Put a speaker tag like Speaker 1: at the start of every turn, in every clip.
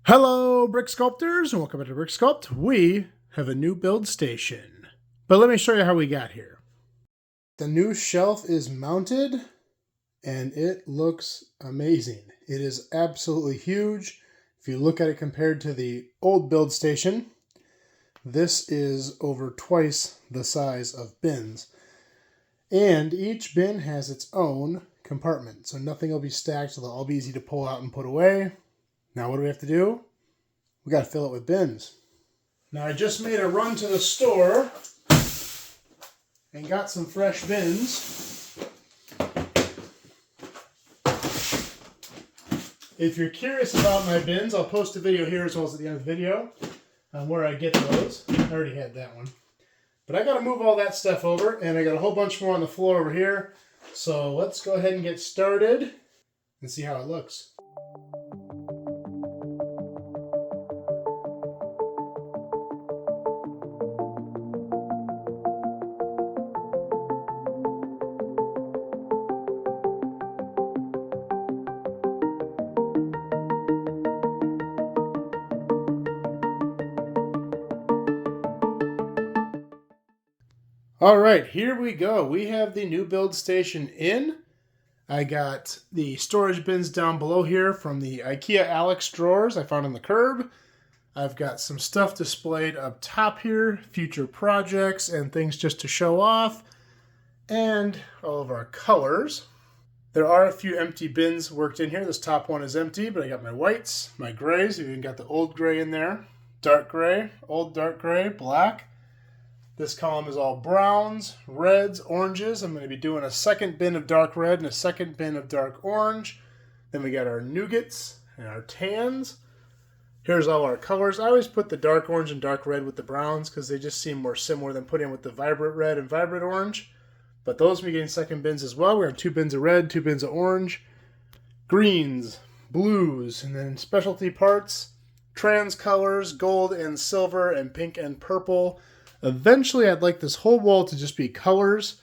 Speaker 1: Hello, Brick Sculptors, and welcome back to Brick Sculpt. We have a new build station, but let me show you how we got here. The new shelf is mounted, and it looks amazing. It is absolutely huge. If you look at it compared to the old build station, this is over twice the size of bins. And each bin has its own compartment, so nothing will be stacked, so they'll all be easy to pull out and put away. Now what do we have to do? We got to fill it with bins. Now I just made a run to the store and got some fresh bins. If you're curious about my bins, I'll post a video here as well as at the end of the video on where I get those. I already had that one. But I got to move all that stuff over, and I got a whole bunch more on the floor over here. So let's go ahead and get started and see how it looks. All right, here we go. We have the new build station in. I got the storage bins down below here from the IKEA Alex drawers I found on the curb. I've got some stuff displayed up top here, future projects and things just to show off, and all of our colors. There are a few empty bins worked in here. This top one is empty, but I got my whites, my grays, even got the old gray in there, dark gray, old dark gray, black. This column is all browns, reds, oranges. I'm going to be doing a second bin of dark red and a second bin of dark orange. Then we got our nougats and our tans. Here's all our colors. I always put the dark orange and dark red with the browns because they just seem more similar than putting with the vibrant red and vibrant orange. But those will be getting second bins as well. We have 2 bins of red, 2 bins of orange, greens, blues, and then specialty parts, trans colors, gold and silver, and pink and purple. Eventually, I'd like this whole wall to just be colors.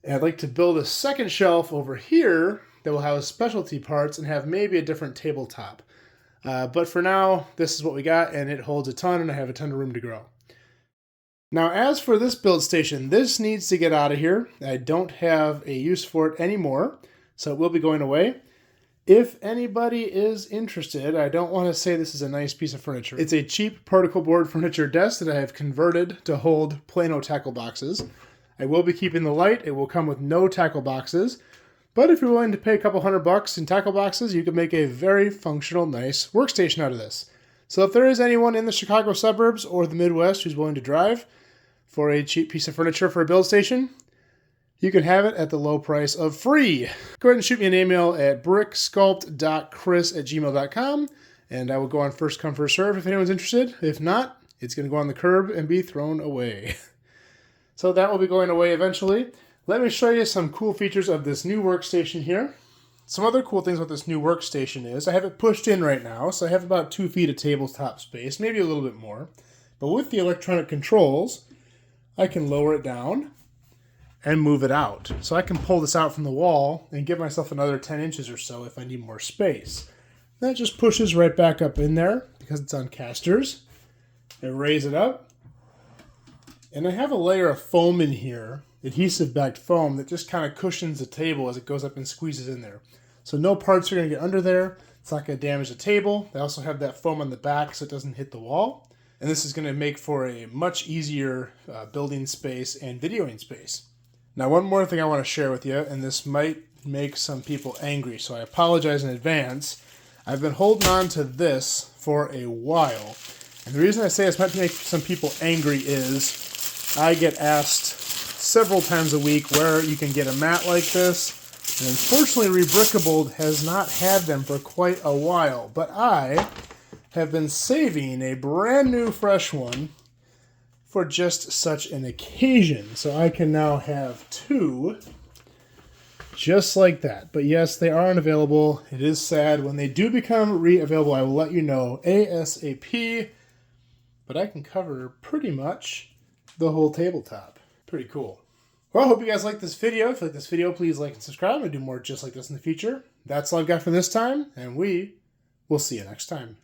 Speaker 1: And I'd like to build a second shelf over here that will have specialty parts and have maybe a different tabletop. But for now, this is what we got, and it holds a ton, and I have a ton of room to grow. Now, as for this build station, this needs to get out of here. I don't have a use for it anymore, so it will be going away. If anybody is interested, I don't want to say this is a nice piece of furniture. It's a cheap particle board furniture desk that I have converted to hold Plano tackle boxes. I will be keeping the light. It will come with no tackle boxes. But if you're willing to pay a couple $100 in tackle boxes, you can make a very functional, nice workstation out of this. So if there is anyone in the Chicago suburbs or the Midwest who's willing to drive for a cheap piece of furniture for a build station, you can have it at the low price of free. Go ahead and shoot me an email at bricksculpt.chris@gmail.com, and I will go on first come, first serve if anyone's interested. If not, it's going to go on the curb and be thrown away. So that will be going away eventually. Let me show you some cool features of this new workstation here. Some other cool things with this new workstation is I have it pushed in right now, so I have about 2 feet of tabletop space, maybe a little bit more. But with the electronic controls, I can lower it down and move it out. So I can pull this out from the wall and give myself another 10 inches or so if I need more space. That just pushes right back up in there because it's on casters. I raise it up. And I have a layer of foam in here, adhesive-backed foam, that just kind of cushions the table as it goes up and squeezes in there. So no parts are going to get under there. It's not going to damage the table. I also have that foam on the back so it doesn't hit the wall. And this is going to make for a much easier building space and videoing space. Now, one more thing I want to share with you, and this might make some people angry, so I apologize in advance. I've been holding on to this for a while. And the reason I say this might make some people angry is I get asked several times a week where you can get a mat like this. And unfortunately, Rebrickable has not had them for quite a while. But I have been saving a brand new fresh one for just such an occasion. So I can now have 2 just like that. But yes, they are unavailable. It is sad. When they do become re-available, I will let you know ASAP. But I can cover pretty much the whole tabletop. Pretty cool. Well, I hope you guys like this video. If you like this video, please like and subscribe. I'm going to do more just like this in the future. That's all I've got for this time, and we will see you next time.